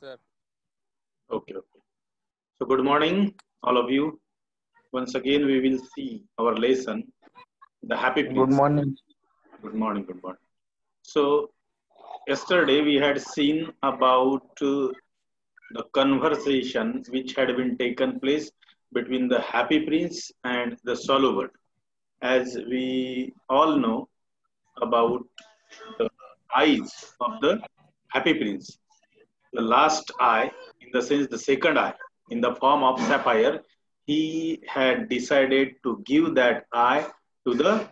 sir. Okay, okay. So good morning, all of you. Once again, we will see our lesson, The Happy Good Prince. morning. Good morning, good morning. So yesterday we had seen about the conversation which had been taken place between the Happy Prince and the Soloward. As we all know about the eyes of the Happy Prince, the last eye, in the sense the second eye, in the form of sapphire, he had decided to give that eye to the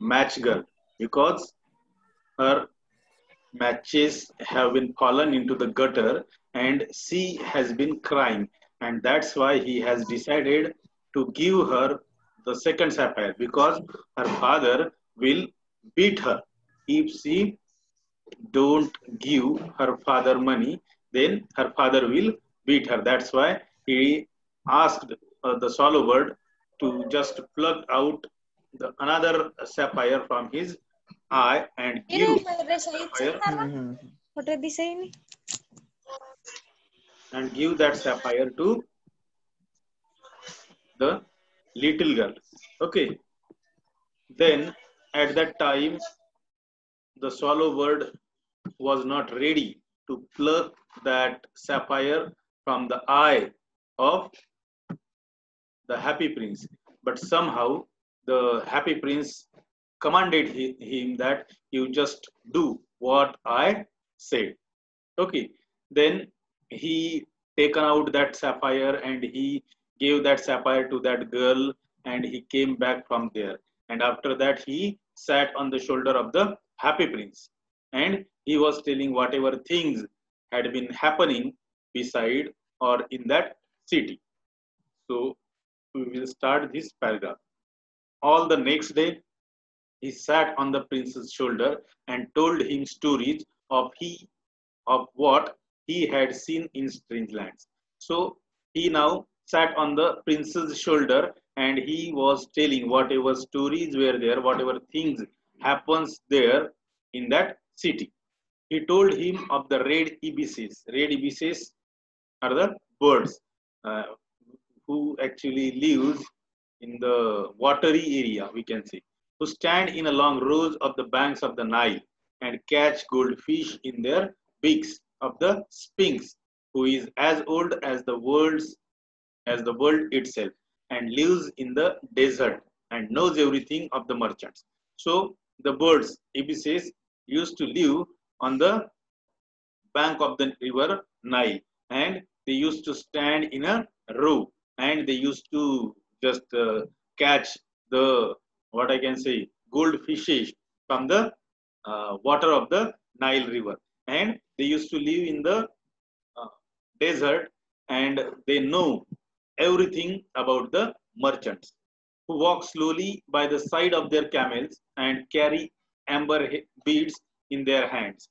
match girl because her matches have been fallen into the gutter and she has been crying, and that's why he has decided to give her the second sapphire because her father will beat her if she don't give her father money, then her father will beat her. That's why he asked the swallow bird to just pluck out the another sapphire from his eye and give sapphire Mm-hmm. that sapphire to the little girl. Okay, then at that time the swallow bird was not ready to pluck that sapphire from the eye of the happy prince. But somehow the happy prince commanded him that you just do what I said. Okay. Then he taken out that sapphire and he gave that sapphire to that girl and he came back from there. And after that he sat on the shoulder of the happy prince and he was telling whatever things had been happening beside or in that city. So we will start this paragraph. All the next day, he sat on the prince's shoulder and told him stories of what he had seen in strange lands. So he now sat on the prince's shoulder and he was telling whatever stories were there, whatever things happens there in that city. He told him of the red ibises. Red ibises are the birds uh, who actually lives in the watery area, we can say, who stand in a long rows of the banks of the Nile and catch goldfish in their beaks, of the Sphinx, who is as old as the world itself and lives in the desert and knows everything of the merchants. So the birds, ibises, used to live on the bank of the river Nile, and they used to stand in a row and they used to just catch the what I can say goldfishes from the water of the Nile river, and they used to live in the uh, desert and they know everything about the merchants who walk slowly by the side of their camels and carry amber beads in their hands,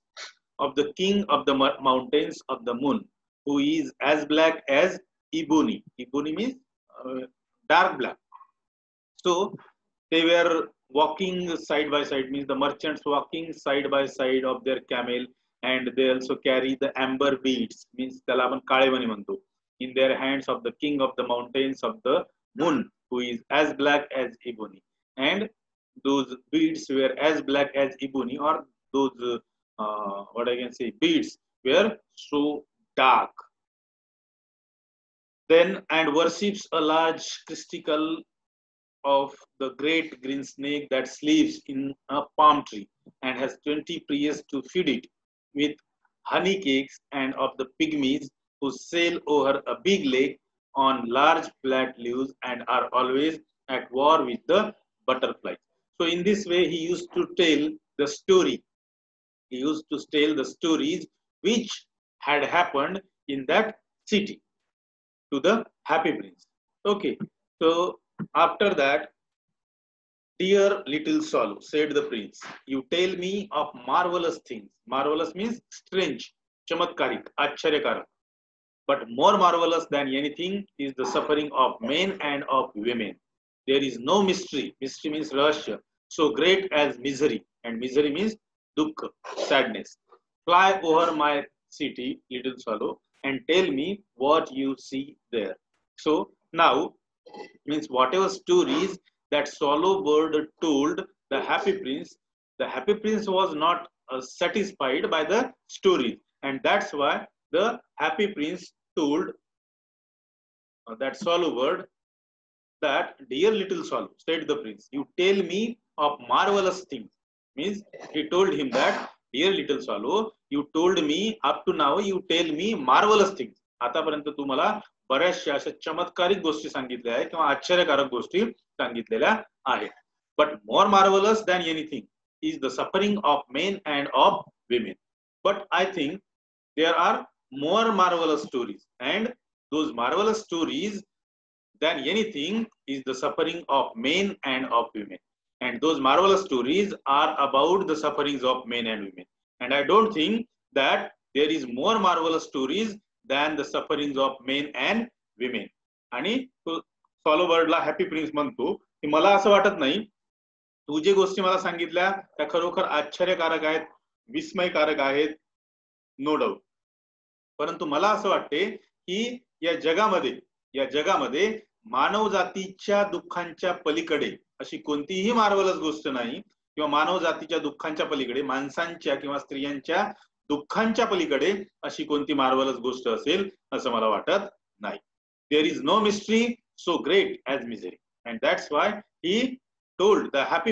of the king of the mountains of the moon, who is as black as ebony. Ebony means dark black. So they were walking side by side, means the merchants walking side by side of their camel, and they also carry the amber beads, means त्याला आपण काळेमणी म्हणतो, in their hands, of the king of the mountains of the moon, who is as black as ebony. And those beads were as black as ebony, or those what I can say beads were so dark. Then and worships a large crystal of the great green snake that sleeps in a palm tree and has 20 priests to feed it with honey cakes, and of the pygmies who sail over a big lake on large flat leaves and are always at war with the butterflies. So in this way he used to tell the story. He used to tell the stories which had happened in that city to the happy prince. Okay, so after that, dear little swallow, said the prince, you tell me of marvelous things. Marvelous means strange, chamatkarik, acharyakark. But more marvelous than anything is the suffering of men and of women. There is no mystery. Mystery means rahasya. So great as misery. And misery means dukkha, sadness. Fly over my city, little swallow, and tell me what you see there. So now, means whatever stories that swallow bird told the happy prince was not satisfied by the stories, and that's why the happy prince told that swallow bird that, dear little swallow, said the prince, you tell me of marvelous things. Means he told him that, dear little swallow, you told me up to now, you tell me marvelous things. आतापर्यंत तू मला बऱ्याचशा अशा चमत्कारिक गोष्टी सांगितल्या आहेत किंवा आश्चर्यकारक गोष्टी सांगितलेल्या आहेत. But more marvelous than anything is the suffering of men and of women. But I think there are more marvelous stories, and those marvelous stories than anything is the suffering of men and of women. And those marvelous stories are about the sufferings of men and women. And I don't think that there is more marvelous stories than the sufferings of men and women. आणि तो swallow बर्डला happy prince म्हणतो की मला असं वाटत नाही तू जे गोष्टी मला सांगितल्या त्या खरोखर आश्चर्यकारक आहेत, विस्मयकारक आहेत, नो डाऊट. परंतु मला असं वाटते की या जगामध्ये मानव जातीच्या दुःखांच्या पलीकडे अशी कोणतीही मार्वलस गोष्ट नाही, किंवा मानव जातीच्या दुःखांच्या पलीकडे, माणसांच्या किंवा स्त्रियांच्या दुःखांच्या पलीकडे अशी कोणती मार्वलस गोष्ट असेल असं मला वाटत नाही. There is no mystery so great as misery, and that's why he told the Happy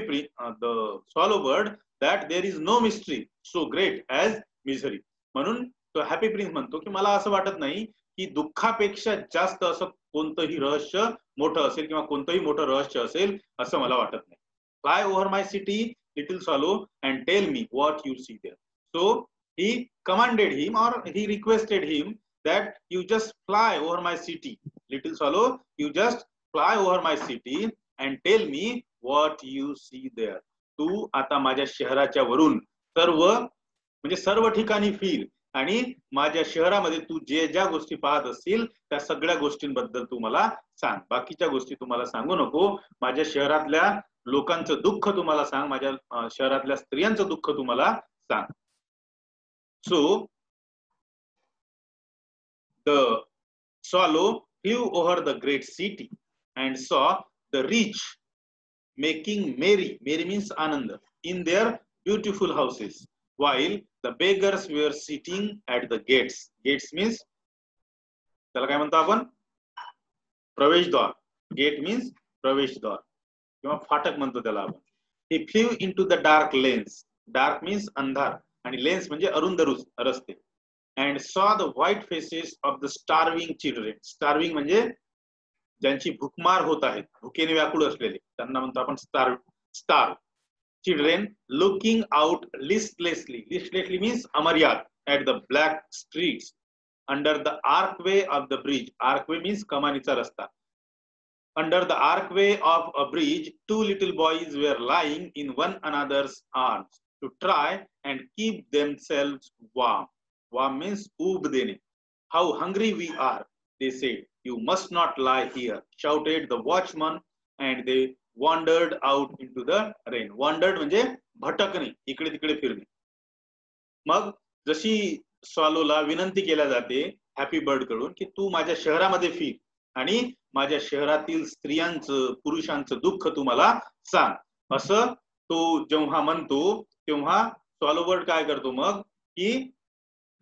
the swallow bird that there is no mystery so great as misery. म्हणून तो हॅपी प्रिन्स म्हणतो की मला असं वाटत नाही की दुःखापेक्षा जास्त असं कोणतंही रहस्य मोठं असेल किंवा कोणतंही मोठं रहस्य असेल असं मला वाटत नाही. Fly over my city little swallow and tell me what you see there. So he commanded him, or he requested him, that you just fly over my city, little swallow, you just fly over my city and tell me what you see there. तू आता माझ्या शहराच्या वरून सर्व ठिकाणी फिर आणि माझ्या शहरामध्ये तू जे ज्या गोष्टी पाहत असतील त्या सगळ्या गोष्टींबद्दल तू मला सांग. बाकीच्या गोष्टी तुम्हाला सांगू नको. माझ्या शहरातल्या लोकांचं दुःख तुम्हाला सांग, माझ्या शहरातल्या स्त्रियांचं दुःख तुम्हाला सांग. So the swallow flew over the great city and saw the rich making merry means ananda in their beautiful houses, while the beggars were sitting at the gates. Gates means त्याला काय म्हणतो आपण, प्रवेशद्वार. गेट मीन्स प्रवेशद्वार किंवा फाटक म्हणतो त्याला आपण. He flew into the dark lanes. Dark means अंधार आणि लेन्स म्हणजे अरुंद रस्ते. And saw the white faces of the starving children. Starving म्हणजे ज्यांची भूकमार होत आहेत, भुकेने व्याकुळ असलेले, त्यांना म्हणतो आपण starved children, looking out listlessly. Listlessly means अमर्याद at the black streets under the archway of the bridge. Archway means कमानीचा रस्ता. Under the archway of a bridge, two little boys were lying in one another's arms to try and keep themselves warm. Warm means ऊब देणे. How hungry we are, they said. You must not lie here, shouted the watchman, and they wandered out into the rain. Wandered म्हणजे भटकणे, इकडे तिकडे फिरणे. मग जशी स्वॉलोला विनंती केल्या जाते हॅपी बर्ड कडून की तू माझ्या शहरामध्ये फिर आणि माझ्या शहरातील स्त्रियांचं पुरुषांचं दुःख तू मला सांग, असं तो जेव्हा म्हणतो तेव्हा स्वॉलो बर्ड काय करतो मग की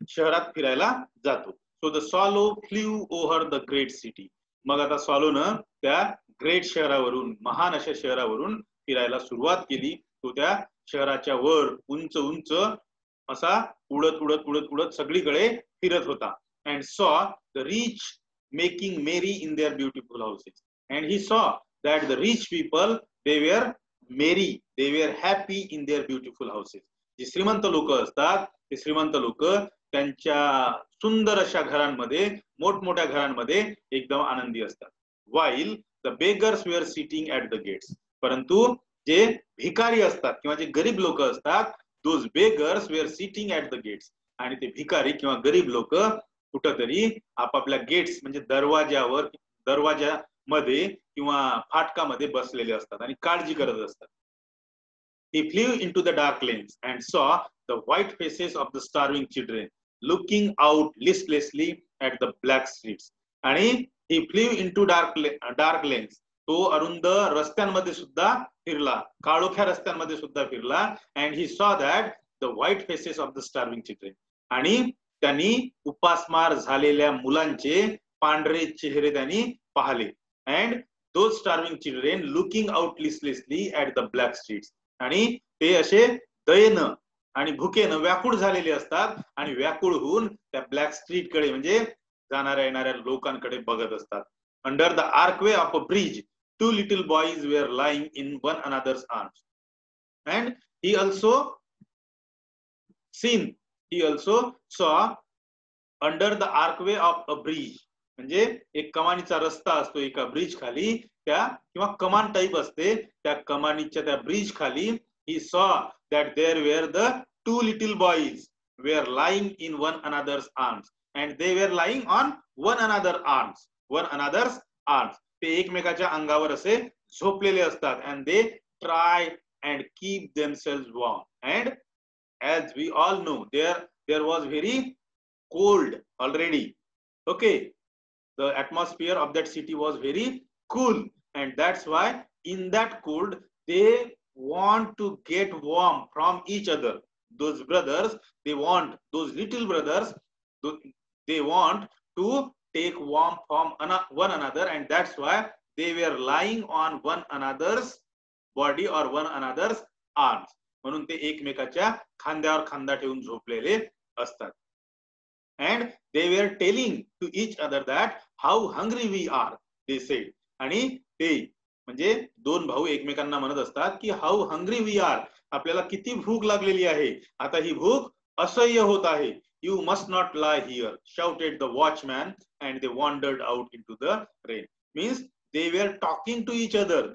शहरात फिरायला जातो. So the swallow flew over the great city. मग आता स्वॉलोनं त्या ग्रेट शहरावरून, महान अशा शहरावरून फिरायला सुरुवात केली. तो त्या शहराच्या वर उंच उंच असा उडत उडत उडत उडत सगळीकडे फिरत होता. अँड सॉ the rich making merry in their beautiful houses. And he saw that the rich people, they were merry, they were happy in their beautiful houses. जे श्रीमंत लोक असतात ते श्रीमंत लोक त्यांच्या सुंदर अशा घरांमध्ये, मोठमोठ्या घरांमध्ये एकदम आनंदी असतात. while the beggars were sitting at the gates. परंतु जे भिकारी असतात किंवा जे गरीब लोक असतात, those beggars were sitting at the gates. आणि ते भिकारी किंवा गरीब लोक कुठंतरी आपापल्या गेट्स म्हणजे दरवाजामध्ये किंवा फाटकामध्ये बसलेले असतात आणि काळजी करत असतात. He flew into the dark lanes and saw the white faces of the starving children. looking out listlessly at the black streets. आणि he flew into dark lanes. तो अरुंद रस्त्यांमध्ये सुद्धा फिरला, काळोख्या रस्त्यांमध्ये सुद्धा फिरला. and he saw that the white faces of the starving children. आणि त्यांनी उपासमार झालेल्या मुलांचे पांढरे चेहरे त्यांनी पाहिले. and those starving children looking out listlessly at the black streets. आणि ते असे दयेनं आणि भुकेनं व्याकुळ झालेले असतात आणि व्याकुळ होऊन त्या ब्लॅक स्ट्रीट कडे म्हणजे जाणाऱ्या येणाऱ्या लोकांकडे बघत असतात. Under the archway of a bridge two little boys were lying in one another's arms. And he also saw under the archway of a bridge. म्हणजे एक कमानीचा रस्ता असतो एका ब्रिज खाली, त्या किंवा कमान टाइप असते, त्या कमानीच्या त्या ब्रिज खाली he saw that there were the two little boys were lying in one another's arms, and they were lying on one another's arms. ते एकमेकाच्या अंगावर असे झोपलेले असतात. and they try and keep themselves warm. and as we all know, there was very cold already. Okay, the atmosphere of that city was very cool, and that's why in that cold they want to get warm from each other. Those brothers, those little brothers, they want to take warmth from one another, and that's why they were lying on one another's body or one another's arms. म्हणून ते एकमेकाच्या खांद्यावर खांदा ठेवून झोपलेले असतात. and they were telling to each other that how hungry we are, they said. आणि ते म्हणजे दोन भाऊ एकमेकांना म्हणत असतात की how hungry we are, आपल्याला किती भूक लागलेली आहे, आता ही भूक असह्य होत आहे. you must not lie here, shouted the watchman, and they wandered out into the rain. Means they were talking to each other,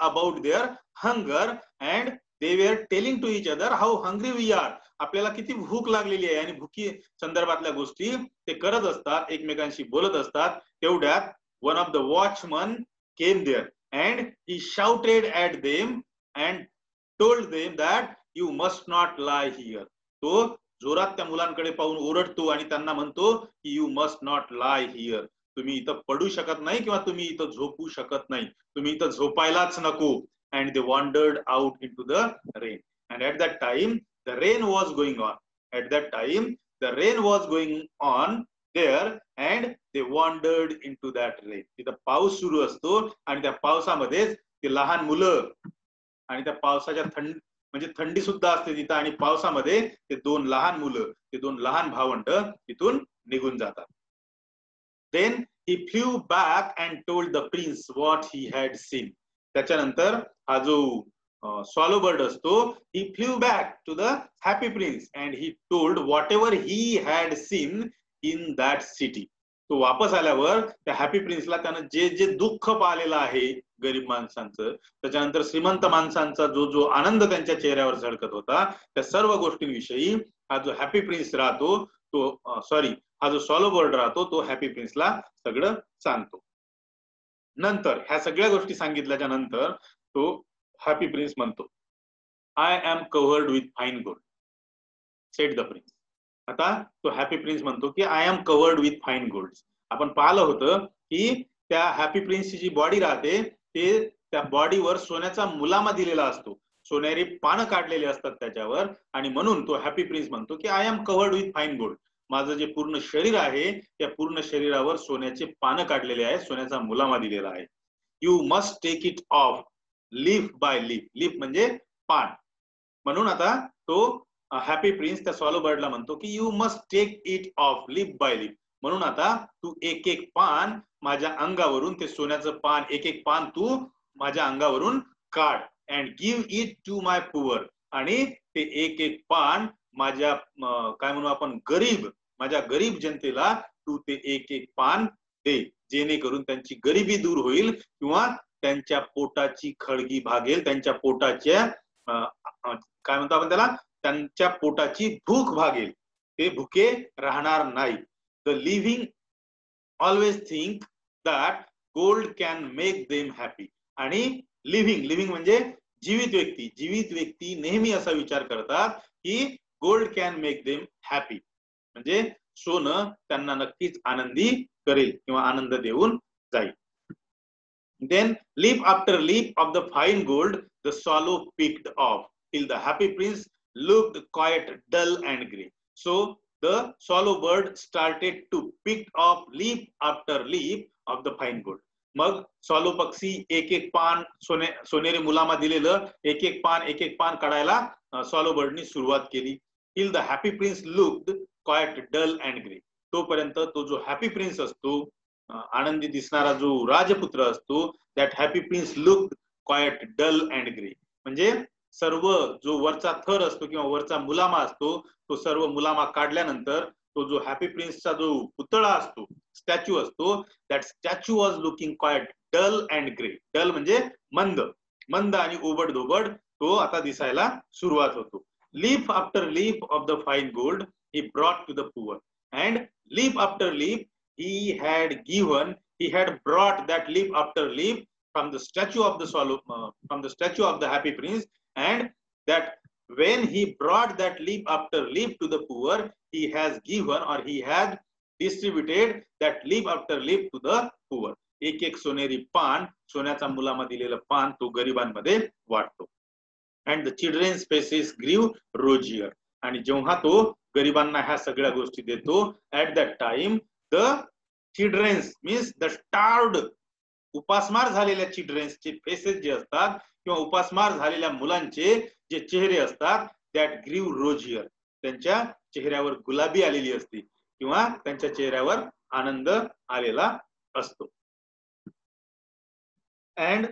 about their hunger, and they were telling to each other how hungry we are, आपल्याला किती भूक लागलेली आहे. आणि भुकी संदर्भातल्या गोष्टी ते करत असतात, एकमेकांशी बोलत असतात. तेवढ्यात one of the watchmen came there, and he shouted at them and told them that you must not lie here. तो जोरात त्या मुलांकडे पाहून ओरडतो आणि त्यांना म्हणतो की you must not lie here, तुम्ही इथं पडू शकत नाही किंवा तुम्ही इथं झोपू शकत नाही, तुम्ही इथं झोपायलाच नको. and they wandered out into the rain. and at that time the rain was going on there, and they wandered into that rain. तिथं पाऊस सुरू असतो आणि त्या पावसामध्ये ते लहान मुलं आणि त्या पावसाच्या म्हणजे थंडी सुद्धा असते तिथं, आणि पावसामध्ये ते दोन लहान मुलं, ते दोन लहान भावंड तिथून निघून जातात. then he flew back and told the prince what he had seen. त्याच्यानंतर हा जो swallow bird असतो, he flew back to the happy prince and he told whatever he had seen in that city. तो वापस आल्यावर त्या happy प्रिन्सला त्यानं जे जे दुःख पाहिलेलं आहे गरीब माणसांचं, त्याच्यानंतर श्रीमंत माणसांचा जो आनंद त्यांच्या चेहऱ्यावर झळकत होता, त्या सर्व गोष्टींविषयी हा जो हॅपी प्रिन्स राहतो, हा जो स्वॉलो बर्ड राहतो, तो हॅपी प्रिन्सला सगळं सांगतो. नंतर ह्या सगळ्या गोष्टी सांगितल्याच्या नंतर तो हॅपी प्रिन्स म्हणतो, I am covered with fine gold, said the prince. आता तो हॅपी प्रिन्स म्हणतो की I am covered with fine gold. आपण पाहिलं होतं की त्या हॅपी प्रिन्सची जी बॉडी राहते ते त्या बॉडीवर सोन्याचा मुलामा दिलेला असतो, सोनेरी पानं काढलेले असतात त्याच्यावर, आणि म्हणून तो हॅपी प्रिन्स म्हणतो की I am covered with fine gold. माझं जे पूर्ण शरीर आहे त्या पूर्ण शरीरावर सोन्याचे पानं काढलेले आहेत, सोन्याचा मुलामा दिलेला आहे. You must take it off leaf by leaf. Leaf म्हणजे पान. म्हणून आता तो हॅपी प्रिन्स त्या स्वॉलो बर्डला म्हणतो की you must take it off leaf by leaf. म्हणून आता तू एक एक पान माझ्या अंगावरून, ते सोन्याचं पान एक एक पान तू माझ्या अंगावरून काढ, and give it to my poor. आणि ते एक एक पान माझ्या काय म्हणू आपण माझ्या गरीब जनतेला तू ते एक एक पान दे, जेणेकरून त्यांची गरिबी दूर होईल किंवा त्यांच्या पोटाची खळगी भागेल, त्यांच्या पोटाच्या काय म्हणतो आपण त्याला, त्यांच्या पोटाची भूक भागेल, ते भुके राहणार नाही. The living always think that gold can make them happy. आणि लिव्हिंग म्हणजे जीवित व्यक्ती नेहमी असा विचार करतात की gold can make them happy. म्हणजे सोनं त्यांना नक्कीच आनंदी करेल किंवा आनंद देऊन जाईल. Then leaf after leaf of the fine gold the swallow picked off till the happy prince looked quite dull and grey. So the swallow bird started to pick off leaf after leaf of the fine gold. मग swallow पक्षी एक एक पान सोनेरी मुलामा दिलेलं एक एक पान काढायला स्वॉलो बर्डनी सुरुवात केली. Till the happy prince looked quite dull and grey. तोपर्यंत तो जो हॅपी प्रिन्स असतो, आनंदी दिसणारा जो राजपुत्र असतो, that happy prince looked quite dull and grey. म्हणजे सर्व जो वरचा थर असतो किंवा वरचा मुलामा असतो, तो सर्व मुलामा काढल्यानंतर तो जो हॅपी प्रिन्सचा जो पुतळा असतो, स्टॅच्यू असतो, that statue was looking quite dull and grey. Dull म्हणजे मंद आणि ओबड धोबड तो आता दिसायला सुरुवात होतो. Leaf after leaf of the fine gold he brought to the poor, and leaf after leaf he had brought that leaf after leaf from the statue of the swallow, from the statue of the happy prince, and that when he brought that leaf after leaf to the poor, he has given or he had distributed that leaf after leaf to the poor. एक एक सोनेरी पान, सोन्याचा मुलामा दिलेलं पान तो गरिबांमध्ये वाटतो. and the children's faces grew rosier. आणि जेव्हा तो गरिबांना ह्या सगळ्या गोष्टी देतो, at that time the children's means the starved, उपासमार झालेल्या चिल्ड्रन्सचे फेसेस जे असतात किंवा उपासमार झालेल्या मुलांचे जे चेहरे असतात, that grew rosier. त्यांच्या चेहऱ्यावर गुलाबी आलेली असते किंवा त्यांच्या चेहऱ्यावर आनंद आलेला असतो. and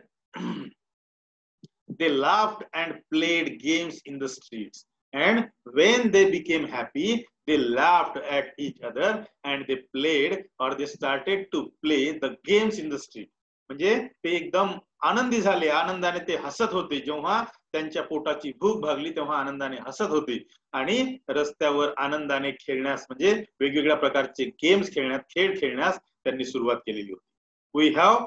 they laughed and played games in the streets, and when they became happy they laughed at each other and they played or they started to play the games in the street. म्हणजे ते एकदम आनंदी झाले, आनंदाने ते हसत होते. जेव्हा त्यांच्या पोटाची भूक भागली तेव्हा आनंदाने हसत होते आणि रस्त्यावर आनंदाने खेळण्यास म्हणजे वेगवेगळ्या प्रकारचे गेम्स खेळण्यास, खेळ खेळण्यास त्यांनी सुरुवात केलेली होती. We have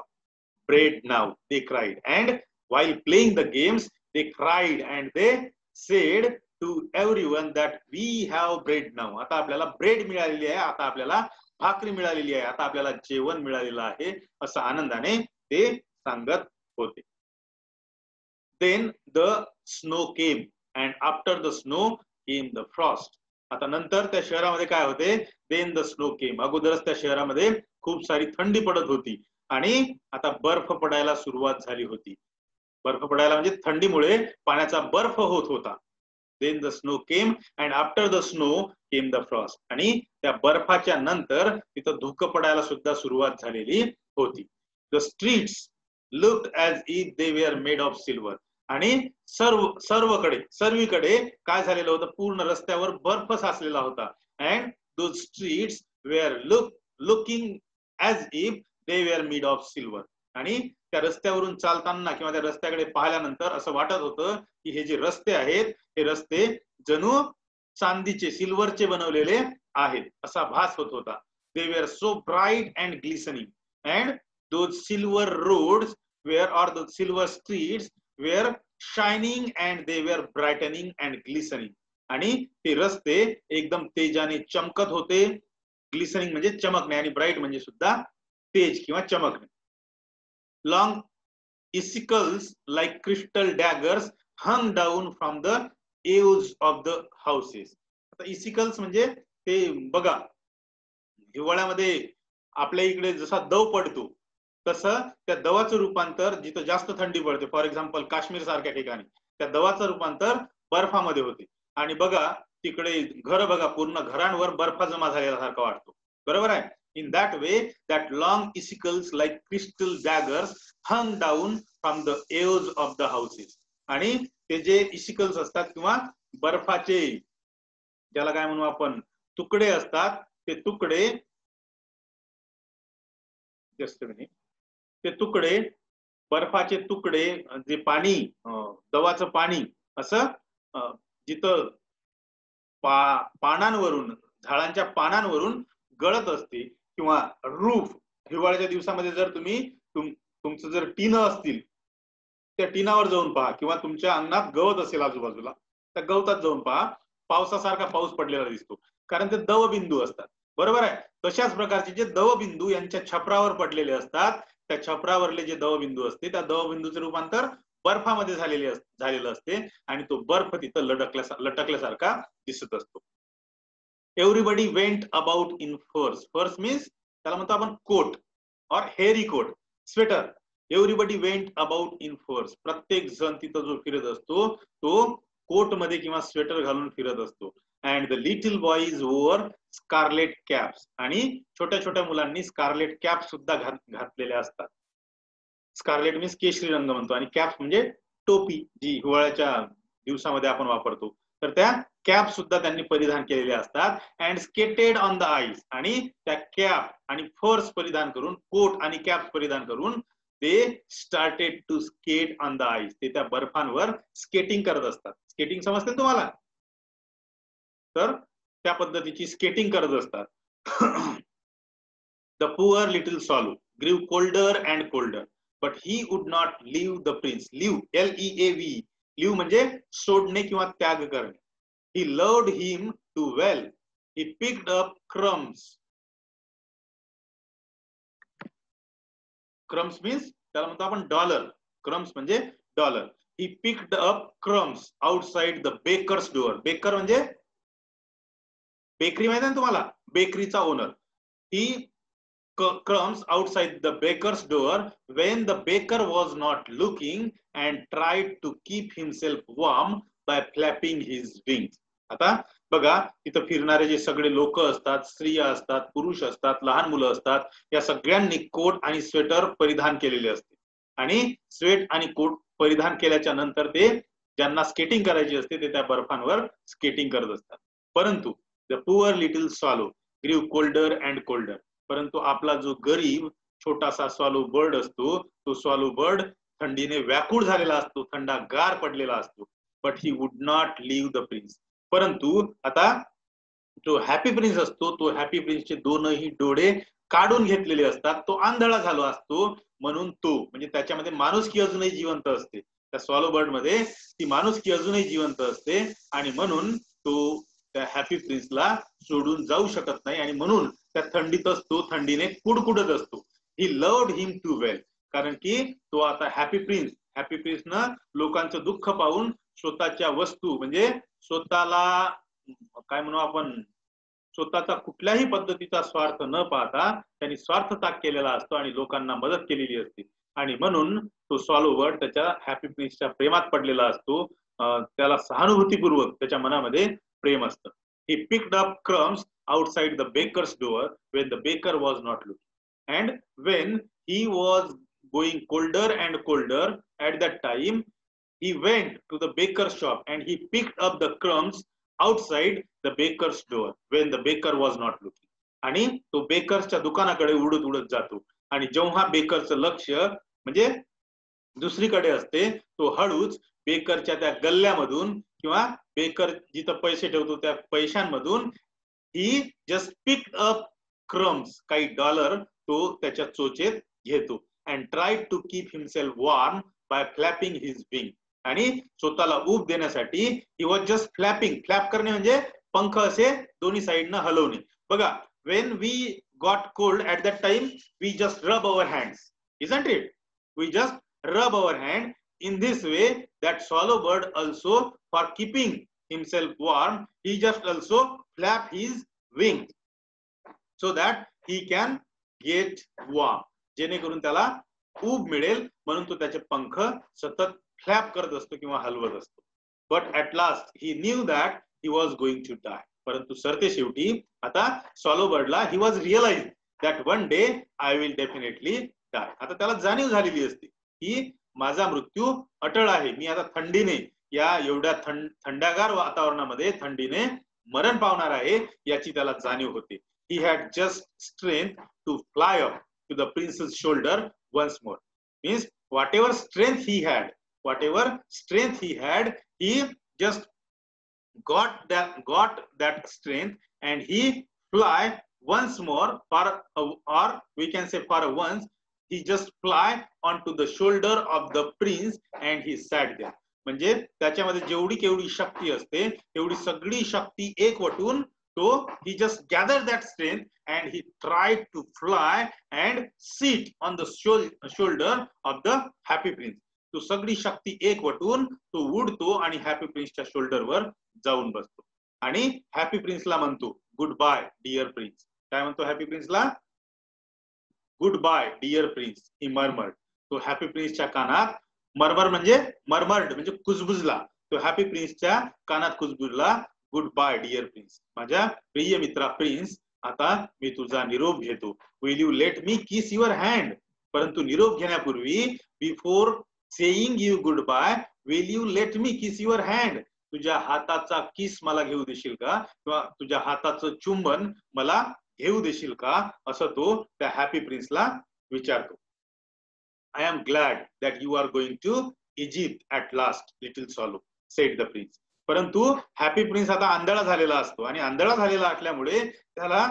bread now, they cried, and while playing the games they cried and they said to everyone that we have bread now. आता आपल्याला ब्रेड मिळालेली आहे, आता आपल्याला भाकरी मिळालेली आहे, आता आपल्याला जेवण मिळालेलं आहे, असं आनंदाने ते सांगत होते. Then the snow came and after the snow came the frost. आता नंतर त्या शहरामध्ये काय होते, then the snow came. अगोदरच त्या शहरामध्ये खूप सारी थंडी पडत होती आणि आता बर्फ पडायला सुरुवात झाली होती. बर्फ पडायला म्हणजे थंडीमुळे पाण्याचा बर्फ होत होता. Then the snow came and after the snow came the frost. आणि त्या बर्फाच्या नंतर तिथं धुकं पडायला सुद्धा सुरुवात झालेली होती. The streets looked as if they were made of silver. आणि सर्वीकडे काय झालेलं होतं, पूर्ण रस्त्यावर बर्फ साचलेला होता. And those streets were looking as if they were made of silver. आणि त्या रस्त्यावरून चालताना किंवा त्या रस्त्याकडे पाहिल्यानंतर असं वाटत होतं की हे जे रस्ते आहेत, हे रस्ते जणू चांदीचे, सिल्वरचे बनवलेले आहेत असा भास होत होता. They were so bright and glistening, and those silver roads were, or the silver streets were shining and they were brightening and glistening. आणि ते रस्ते एकदम तेजाने चमकत होते. ग्लिसनिंग म्हणजे चमकणे आणि ब्राईट म्हणजे सुद्धा तेज किंवा चमकणे. Long icicles like crystal daggers hung down from the eaves of the houses. आता इसिकल्स म्हणजे ते बघा, हिवाळ्यामध्ये आपल्या इकडे जसा दव पडतो तसं त्या दवाचं रूपांतर जिथं जास्त थंडी पडते, फॉर एक्झाम्पल काश्मीर सारख्या ठिकाणी, त्या दवाचं रूपांतर बर्फामध्ये होते. आणि बघा तिकडे घर बघा, पूर्ण घरांवर बर्फा जमा झालेल्यासारखा वाटतो, बरोबर आहे. In that way, that long icicles like crystal daggers hung down from the eaves of the houses. आणि ते जे इसिकल्स असतात किंवा बर्फाचे ज्याला काय म्हणू आपण तुकडे असतात, ते तुकडे जस्ट मिनिट, ते तुकडे बर्फाचे तुकडे जे पाणी, दवाचं पाणी असं जिथं पानांवरून, झाडांच्या पानांवरून गळत असते किंवा रूफ, हिवाळ्याच्या दिवसामध्ये जर तुम्ही तुमचं जर टीन असतील त्या टीनावर जाऊन पहा किंवा तुमच्या अंगणात गवत असेल आजूबाजूला, त्या गवतात जाऊन पहा, पावसासारखा पाऊस पडलेला दिसतो, कारण ते दवबिंदू असतात. बरोबर आहे. तशाच प्रकारचे जे दवबिंदू यांच्या छपरावर पडलेले असतात, त्या छपरावरले जे दवबिंदू असते त्या दवबिंदूचे रूपांतर बर्फामध्ये झालेलं असते आणि तो बर्फ तिथं लटकल्यासारखा दिसत असतो. एव्हरीबडी वेंट अबाउट इन फर्स. फर्स मीन्स त्याला म्हणतो आपण कोट और hairy coat, sweater. Everybody went about in furs. प्रत्येक जण तिथं जो फिरत असतो तो कोट मध्ये किंवा स्वेटर घालून फिरत असतो. And the little boys wore scarlet caps. आणि छोट्या छोट्या मुलांनी स्कारलेट कॅप सुद्धा घातलेल्या असतात. स्कारलेट मीन्स केशरी रंग म्हणतो आणि कॅप म्हणजे टोपी, जी हिवाळ्याच्या दिवसामध्ये आपण वापरतो. तर त्या कॅप सुद्धा त्यांनी परिधान केलेल्या असतात. And skated on the ice. आणि त्या कॅप आणि फर्स परिधान करून, कोट आणि कॅप परिधान करून ते started to skate on the ice. ते त्या बर्फांवर स्केटिंग करत असतात. स्केटिंग समजते तुम्हाला? तर त्या पद्धतीची स्केटिंग करत असतात. The poor little swallow grew colder and colder but he would not leave the prince. Leave, LEAV. Leave म्हणजे सोडणे किंवा त्याग करणे. He loved him too well. He picked up crumbs. Crumbs means त्याला म्हणतो आपण डॉलर. क्रम्स म्हणजे dollar. He picked up crumbs outside the baker's door. Baker म्हणजे बेकरी माहिती आहे तुम्हाला, बेकरीचा ओनर. ही crumbs outside the baker's door when the baker was not looking and tried to keep himself warm by flapping his wings. आता बघा, तिथं फिरणारे जे सगळे लोक असतात, स्त्रिया असतात, पुरुष असतात, लहान मुलं असतात, या सगळ्यांनी कोट आणि स्वेटर परिधान केलेले असते. आणि स्वेट आणि कोट परिधान केल्याच्या नंतर ते ज्यांना स्केटिंग करायची असते ते त्या बर्फांवर स्केटिंग करत असतात. परंतु द पुअर लिटिल स्वॅलो ग्रीव कोल्डर अँड कोल्डर. परंतु आपला जो गरीब छोटासा स्वॅलो बर्ड असतो, तो स्वॅलो बर्ड थंडीने व्याकुळ झालेला असतो, थंडागार पडलेला असतो. But he would not leave the prince. परंतु आता जो हॅपी प्रिन्स असतो, तो हॅपी प्रिन्सचे दोनही डोळे काढून घेतलेले असतात. तो आंधळा झालो असतो, म्हणून तो म्हणजे त्याच्यामध्ये माणुसकी अजूनही जिवंत असते. त्या स्वॅलो बर्ड मध्ये ती माणुसकी अजूनही जिवंत असते आणि म्हणून तो त्या हॅपी प्रिन्सला सोडून जाऊ शकत नाही आणि म्हणून त्या थंडीतच तो थंडीने कुडकुडत असतो. ही लव्ड हिम टू वेल. कारण की तो आता हॅपी प्रिन्सनं लोकांचं दुःख पाहून स्वतःच्या वस्तू म्हणजे स्वतःला काय म्हणू आपण, स्वतःचा कुठल्याही पद्धतीचा स्वार्थ न पाहता त्यांनी स्वार्थ त्याग केलेला असतो आणि लोकांना मदत केलेली असते. आणि म्हणून तो स्वॅलो बर्ड त्याच्या हॅपी प्रिन्सच्या प्रेमात पडलेला असतो. त्याला सहानुभूतीपूर्वक त्याच्या मनामध्ये प्रेम असतं. He picked up crumbs outside the baker's door when the baker was not looking. And when he was going colder and colder at that time, he went to the baker's shop and he picked up the crumbs outside the baker's door when the baker was not looking. आणि तो बेकरच्या दुकानाकडे उडत उडत जातो आणि जेव्हा बेकरचं लक्ष म्हणजे दुसरीकडे असते, तो हळूच बेकरच्या त्या गल्ल्यामधून किंवा बेकर जिथं पैसे ठेवतो त्या पैशांमधून he just pick up crumbs, काही डॉलर तो त्याच्या चोचेत घेतो. And try to keep himself warm by flapping his wing. आणि स्वतःला ऊब देण्यासाठी he was just flapping. Flap करणे म्हणजे पंख असे दोन्ही साईडनं हलवणे. बघा, when we got cold at that time we just rub our hands, isn't it? We just rub our hand. In this way, that swallow bird also, for keeping himself warm, he just also flap his wings so that he can get warm. जेणेकरून त्याला ऊब मिळेल म्हणून तो त्याचे पंख सतत flap करत असतो किंवा हलवत असतो. But at last he knew that he was going to die. परंतु सरते शेवटी आता swallow बर्डला he was realized that one day I will definitely die. आता त्याला जाणीव झालेली असते की माझा मृत्यू अटळ आहे. मी आता थंडीने, या एवढ्या थंडागार वातावरणामध्ये थंडीने मरण पावणार आहे याची त्याला जाणीव होते. He had just strength to fly up to the prince's shoulder once more. Means whatever strength he had, he just got that strength and he fly once more or we can say for once he just fly onto the shoulder of the prince and he sat there. म्हणजे त्याच्यामध्ये जेवढी केवढी शक्ती असते तेवढी सगळी शक्ती एकवटून तो he just gathered that strength and he tried to fly and sit on the shoulder of the happy prince. तो सगळी शक्ती एकवटून तो उडतो आणि हॅपी प्रिन्सच्या शोल्डरवर जाऊन बसतो आणि हॅपी प्रिन्सला म्हणतो गुड बाय डिअर प्रिन्स. काय म्हणतो हॅपी प्रिन्सला? Goodbye dear Prince he murmured. तो हॅपी प्रिन्सच्या कानात मरमर म्हणजे मरमर्ड म्हणजे कुजबुजला. तो हॅपी प्रिन्सच्या कानात कुजबुजला गुड बाय डिअर प्रिन्स. माझ्या प्रिय मित्रा प्रिन्स, आता मी तुझा निरोप घेतो. Will you let me kiss your hand. परंतु निरोप घेण्यापूर्वी before saying you goodbye will you let me kiss your hand. तुझ्या हाताचा किस मला घेऊ देशील का, किंवा तुझ्या हाताचं चुंबन मला घेऊ देशील का, असं तो त्या हॅपी प्रिन्सला विचारतो. I am glad that you are going to Egypt at last little swallow said the prince. परंतु हॅपी प्रिन्स आता आंधळा झालेला असतो आणि आंधळा झालेला असल्यामुळे त्याला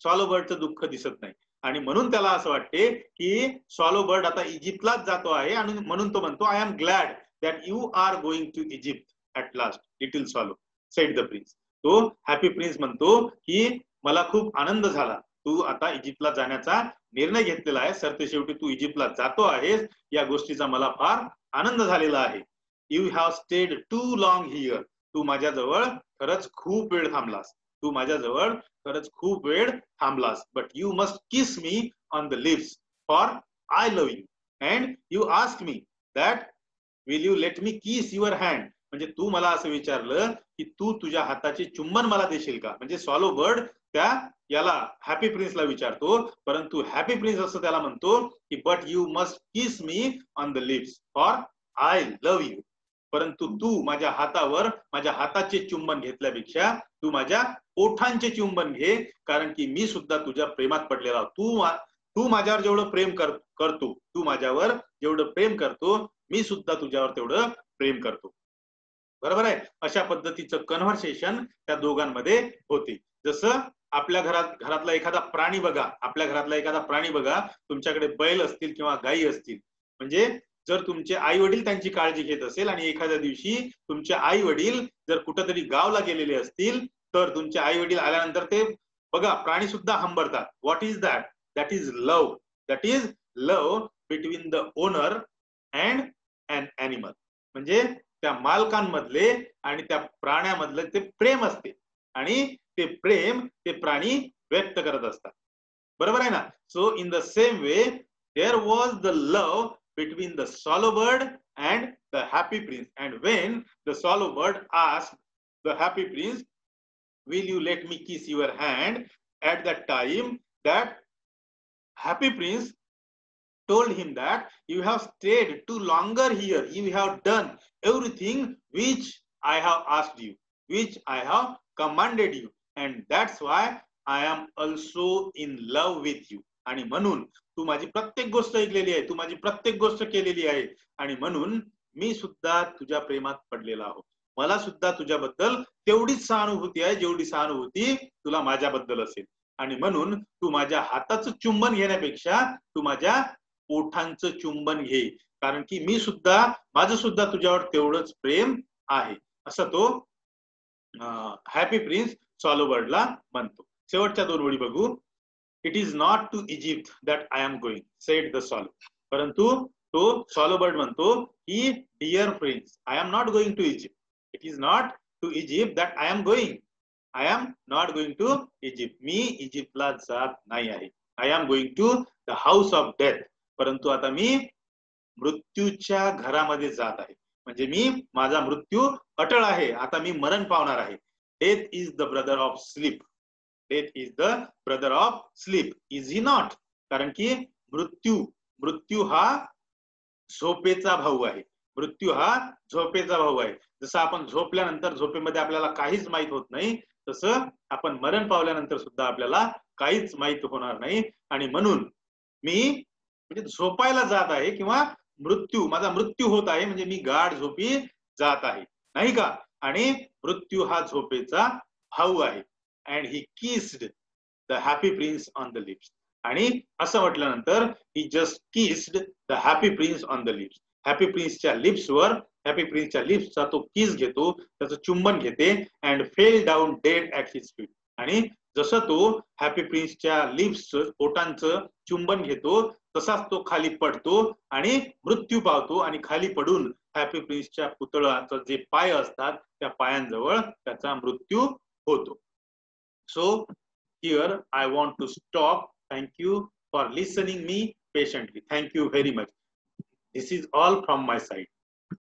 स्वॉलो बर्डचं दुःख दिसत नाही आणि म्हणून त्याला असं वाटते की स्वॉलो बर्ड आता इजिप्तलाच जातो आहे आणि म्हणून तो म्हणतो I am glad that you are going to Egypt at last little swallow said the prince. तो हॅपी प्रिन्स म्हणतो की मला खूप आनंद झाला, तू आता इजिप्तला जाण्याचा निर्णय घेतलेला आहे, सरतेशेवटी तू इजिप्तला जातो आहेस, या गोष्टीचा मला फार आनंद झालेला आहे. You have stayed too long here. तू माझ्याजवळ खरंच खूप वेळ थांबलास, तू माझ्याजवळ खरंच खूप वेळ थांबलास. But you must kiss me on the lips for I love you and you ask me that will you let me kiss your hand. म्हणजे तू मला असं विचारलं की तू तुझ्या हाताचे चुंबन मला देशील का. म्हणजे स्वॉलो बर्ड त्या याला हॅपी प्रिन्सला विचारतो, परंतु हॅपी प्रिन्स असं त्याला म्हणतो की but you must kiss me on the lips for I love you. परंतु तू माझ्या हातावर माझ्या हाताचे चुंबन घेतल्यापेक्षा तू माझ्या ओठांचे चुंबन घे, कारण की मी सुद्धा तुझ्या प्रेमात पडलेला. तू माझ्यावर जेवढं प्रेम करतो, तू माझ्यावर जेवढं प्रेम करतो, मी सुद्धा तुझ्यावर तेवढं प्रेम करतो. बरोबर आहे. अशा पद्धतीचं कन्व्हर्सेशन त्या दोघांमध्ये होते. जसं आपल्या घरातला एखादा प्राणी बघा, आपल्या घरातला एखादा प्राणी बघा, तुमच्याकडे बैल असतील किंवा गायी असतील, म्हणजे जर तुमचे आई वडील त्यांची काळजी घेत असेल आणि एखाद्या दिवशी तुमचे आई वडील जर कुठेतरी गावला गेलेले असतील, तर तुमचे आई वडील आल्यानंतर ते बघा प्राणी सुद्धा हंबरतात. What is that? That is love. That is love between the owner and an animal. म्हणजे त्या मालकांमधले आणि त्या प्राण्यामधले ते प्रेम असते आणि ते प्रेम ते प्राणी व्यक्त करत असतात. बरोबर आहे ना. So in the same way there was the love between the swallow bird and the happy prince. And when the swallow bird asked the happy prince, will you let me kiss your hand, at that time that happy prince told him that you have stayed too longer here, you have done everything which I have asked you, which I have commanded you, and that's why I am also in love with you. आणि म्हणून तू माझी प्रत्येक गोष्ट ऐकलेली आहे, तू माझी प्रत्येक गोष्ट केलेली आहे आणि म्हणून मी सुद्धा तुझ्या प्रेमात पडलेला आहो. मला सुद्धा तुझ्याबद्दल तेवढीच सहानुभूती आहे जेवढी सहानुभूती तुला माझ्याबद्दल असेल. आणि म्हणून तू माझ्या हाताचं चुंबन घेण्यापेक्षा तू माझ्या ओठांचं चुंबन घे, कारण की मी सुद्धा माझं सुद्धा तुझ्यावर तेवढंच प्रेम आहे, असं तो हॅपी प्रिन्स स्वॉलो बर्डला म्हणतो. शेवटच्या दोन ओळी बघू. It is not to Egypt that I am going, said the swallow. परंतु तो swallow bird म्हणतो की dear prince, I am not going to Egypt. It is not to Egypt that I am going. I am not going to Egypt. मी इजिप्तला जात नाही आहे. I am going to the house of death. परंतु आता मी मृत्यूच्या घरामध्ये जात आहे. म्हणजे मी माझा मृत्यू अटळ आहे, आता मी मरण पावणार आहे. Death is the brother of sleep. Death is the brother of sleep. Is he not? कारण की मृत्यू हा झोपेचा भाऊ आहे. मृत्यू हा झोपेचा भाऊ आहे. जसं आपण झोपल्यानंतर झोपेमध्ये आपल्याला काहीच माहित होत नाही, तसं आपण मरण पावल्यानंतर सुद्धा आपल्याला काहीच माहित होणार नाही. आणि म्हणून मी म्हणजे झोपायला जात आहे किंवा माझा मृत्यू होत आहे, म्हणजे मी गाढ झोपी जात आहे, नाही का. आणि मृत्यू हा झोपेचा भाऊ आहे. And he kissed the happy prince on the lips. आणि असं म्हटल्यानंतर he just kissed the happy prince on the lips. Happy प्रिन्सच्या लिप्सवर, हॅपी प्रिन्सच्या लिप्सचा तो किस घेतो, त्याचं चुंबन घेते and fell down dead at his feet. आणि जसं तो हॅपी प्रिन्सच्या लिप्स ओठांचं चुंबन घेतो तसाच तो खाली पडतो आणि मृत्यू पावतो आणि खाली पडून हॅपी प्रिन्सच्या पुतळ्याचं जे पाय असतात त्या पायांजवळ त्याचा मृत्यू होतो. So here I want to stop. Thank you for listening me patiently. Thank you very much. This is all from my side.